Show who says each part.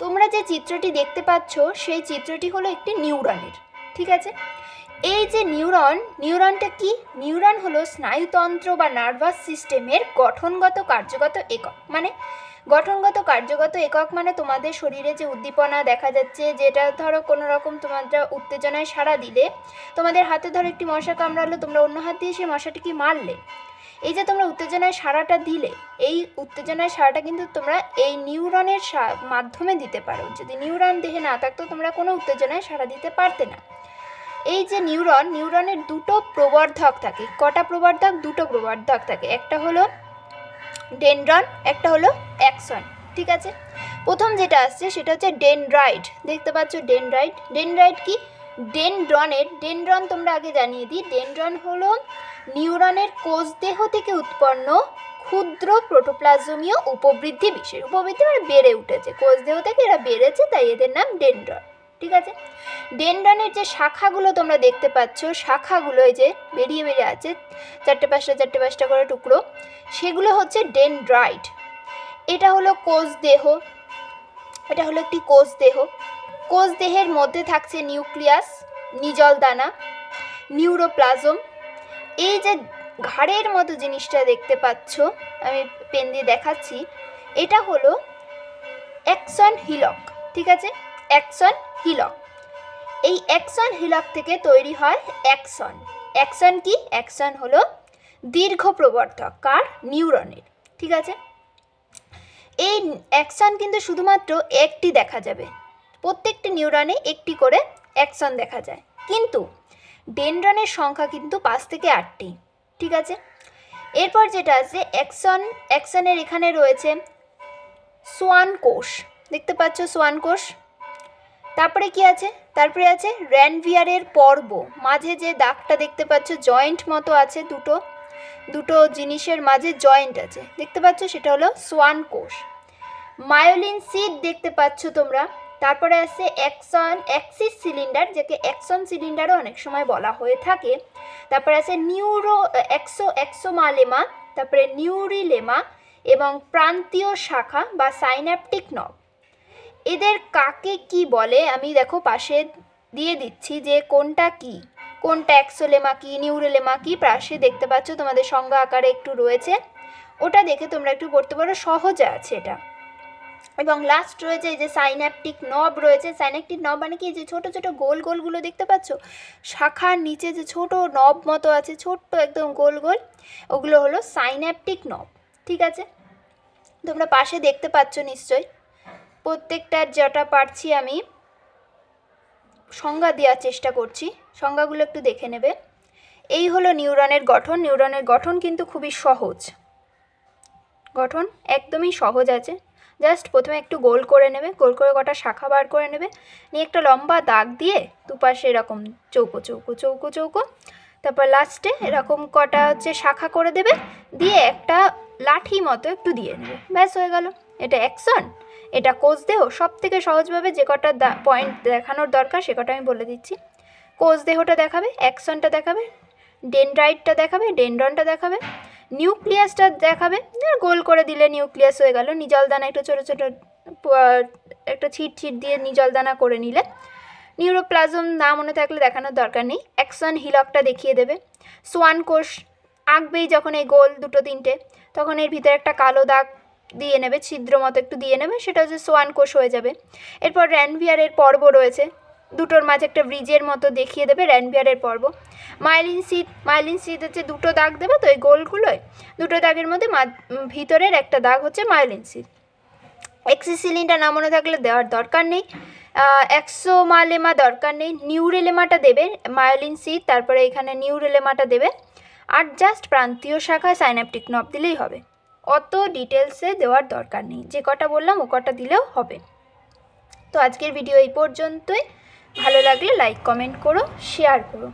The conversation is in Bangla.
Speaker 1: তোমরা যে চিত্রটি দেখতে পাচ্ছ সেই চিত্রটি হলো একটি নিউরনের, ঠিক আছে। এই যে নিউরনটা কি? নিউরন হলো স্নায়ুতন্ত্র বা নার্ভাস সিস্টেমের গঠনগত কার্যগত একক। মানে গঠনগত কার্যগত একক মানে তোমাদের শরীরে যে উদ্দীপনা দেখা যাচ্ছে, যেটা ধরো কোনো রকম তোমরা উত্তেজনায় সাড়া দিলে, তোমাদের হাতে ধরো একটি মশা কামড়ালো, তোমরা অন্য হাত দিয়ে সেই মশাটিকে মারলে, এই যে তোমরা উত্তেজনায় সাড়াটা দিলে, এই উত্তেজনায় সাড়াটা কিন্তু তোমরা এই নিউরনের মাধ্যমে দিতে পারো। যদি নিউরন দেহে না থাকতো তোমরা কোনো উত্তেজনায় সাড়া দিতে পারতে না। এই যে নিউরনের দুটো প্রবর্ধক থাকে। কটা প্রবর্ধক? দুটো প্রবর্ধক থাকে। একটা হলো ডেনড্রন, একটা হলো অ্যাক্সন, ঠিক আছে। প্রথম যেটা আসছে সেটা হচ্ছে ডেনড্রাইট। দেখতে পাচ্ছ ডেনড্রাইট কি? ডেনড্রন তোমরা আগে জানিয়ে দিই, ডেনড্রন হলো নিউরনের কোষদেহ থেকে উৎপন্ন ক্ষুদ্র প্রোটোপ্লাজমীয় উপবৃদ্ধি বিশেষ। উপবৃদ্ধি মানে বেড়ে উঠেছে, কোষদেহ থেকে এরা বেড়েছে, তাই এদের নাম ডেনড্রন, ঠিক আছে। ডেনড্রনের যে শাখাগুলো তোমরা দেখতে পাচ্ছ, শাখাগুলো এই যে বেরিয়ে আছে চারটে পাঁচটা করে টুকরো, সেগুলো হচ্ছে ডেনড্রাইট। এটা হলো কোষদেহ, এটা হলো একটি কোষদেহ। কোষদেহের মধ্যে থাকছে নিউক্লিয়াস, নিজল দানা, নিউরোপ্লাজম। এই যে ঘাড়ের মতো জিনিসটা দেখতে পাচ্ছ, আমি পেন দিয়ে দেখাচ্ছি, এটা হলো অ্যাক্সন হিলক, ঠিক আছে, অ্যাক্সন হিলক। এই অ্যাক্সন হিলক থেকে তৈরি হয় অ্যাক্সন। অ্যাক্সন কি? অ্যাক্সন হলো দীর্ঘ প্রবর্ধক, কার? নিউরনের, ঠিক আছে। এই অ্যাক্সন কিন্তু শুধুমাত্র একটি দেখা যাবে, প্রত্যেকটি নিউরনে একটি করে অ্যাক্সন দেখা যায়, কিন্তু ডেনড্রনের সংখ্যা কিন্তু 5 থেকে 8টি, ঠিক আছে। এরপর যেটা আছে অ্যাক্সনের এখানে রয়েছে সোয়ান কোষ, দেখতে পাচ্ছ সোয়ান কোষ। তারপরে কি আছে? তারপরে আছে র্যানভিয়ারের পর্ব, মাঝে যে দাগটা দেখতে পাচ্ছ জয়েন্ট মতো আছে, দুটো জিনিসের মাঝে জয়েন্ট আছে, দেখতে পাচ্ছ, সেটা হলো সোয়ান কোষ। মায়োলিন সিড দেখতে পাচ্ছ তোমরা। তারপরে আছে অ্যাক্সিস সিলিন্ডার, যাকে অ্যাক্সন সিলিন্ডারও অনেক সময় বলা হয়ে থাকে। তারপরে আছে এক্সোমালেমা, তারপরে নিউরিলেমা এবং প্রান্তীয় শাখা বা সাইন্যাপটিক নব। এদের কাকে কি বলে আমি দেখো পাশে দিয়ে দিচ্ছি, যে কোনটা কি, কোনটা অ্যাক্সোলেমা কি, নিউরিলেমা কি, পাশে দেখতে পাচ্ছ তোমাদের সংজ্ঞা আকারে একটু রয়েছে, ওটা দেখে তোমরা একটু পড়তে পারো, সহজে আছে এটা। এবং লাস্ট রয়েছে এই যে সাইন্যাপটিক নব রয়েছে। সাইন্যাপটিক নব মানে কি? যে ছোট ছোট গোল গোলগুলো দেখতে পাচ্ছ, শাখার নিচে যে ছোট নব মতো আছে, ছোট্ট একদম গোল গোল, ওগুলো হলো সাইন্যাপটিক নব, ঠিক আছে। তোমরা পাশে দেখতে পাচ্ছ নিশ্চয়ই। প্রত্যেকটার যেটা পারছি আমি সংজ্ঞা দেওয়ার চেষ্টা করছি, সংজ্ঞাগুলো একটু দেখে নেবে। এই হলো নিউরনের গঠন। নিউরনের গঠন কিন্তু খুবই সহজ, গঠন একদমই সহজ আছে। জাস্ট প্রথমে একটু গোল করে নেবে, গোল করে কটা শাখা বার করে নেবে, নিয়ে একটা লম্বা দাগ দিয়ে দুপাশে এরকম চৌকো চৌকো চৌকো চৌকো, তারপর লাস্টে এরকম কটা হচ্ছে শাখা করে দেবে, দিয়ে একটা লাঠি মতো একটু দিয়ে নেবে, ব্যাস হয়ে গেল। এটা অ্যাকশন, এটা কোষদেহ। সব থেকে সহজভাবে যে কটা পয়েন্ট দেখানোর দরকার সে কটা আমি বলে দিচ্ছি। কোষদেহটা দেখাবে, অ্যাকশনটা দেখাবে, ডেনড্রাইটটা দেখাবে, ডেনড্রনটা দেখাবে, নিউক্লিয়াসটা দেখাবে, গোল করে দিলে নিউক্লিয়াস হয়ে গেল। নিজলদানা একটু ছোটো ছোটো একটা ছিট ছিট দিয়ে নিজলদানা করে নিলে। নিউরোপ্লাজম না মনে থাকলে দেখানোর দরকার নেই। অ্যাকশন হিলকটা দেখিয়ে দেবে। সোয়ান কোষ আঁকবেই যখন এই গোল দুটো তিনটে, তখন এর ভিতরে একটা কালো দাগ দিয়ে নেবে, ছিদ্র মতো একটু দিয়ে নেবে, সেটা হচ্ছে সোয়ান কোষ হয়ে যাবে। এরপর র্যানভিয়ারের পর্ব রয়েছে, দুটোর মাঝে একটা ব্রিজের মতো দেখিয়ে দেবে র্যানভিয়ারের পর্ব। মাইলিন সিড হচ্ছে দুটো দাগ দেবে, তো এই গোলগুলোয় দুটো দাগের মধ্যে ভিতরের একটা দাগ হচ্ছে মাইলিন সিড। এক্সিস সিলিন্ডার না মনে থাকলে দেওয়ার দরকার নেই, এক্সোমালেমা দরকার নেই, নিউরিলেমাটা দেবে, মায়োলিন সিড, তারপরে এখানে নিউরিলেমাটা দেবে, আর জাস্ট প্রান্তীয় শাখায় সাইন্যাপটিক নব দিলেই হবে। অত ডিটেলসে দেওয়ার দরকার নেই, যে কটা বললাম ও কটা দিলেও হবে। তো আজকের ভিডিও এই পর্যন্তই। ভালো লাগলে লাইক কমেন্ট করো, শেয়ার করো।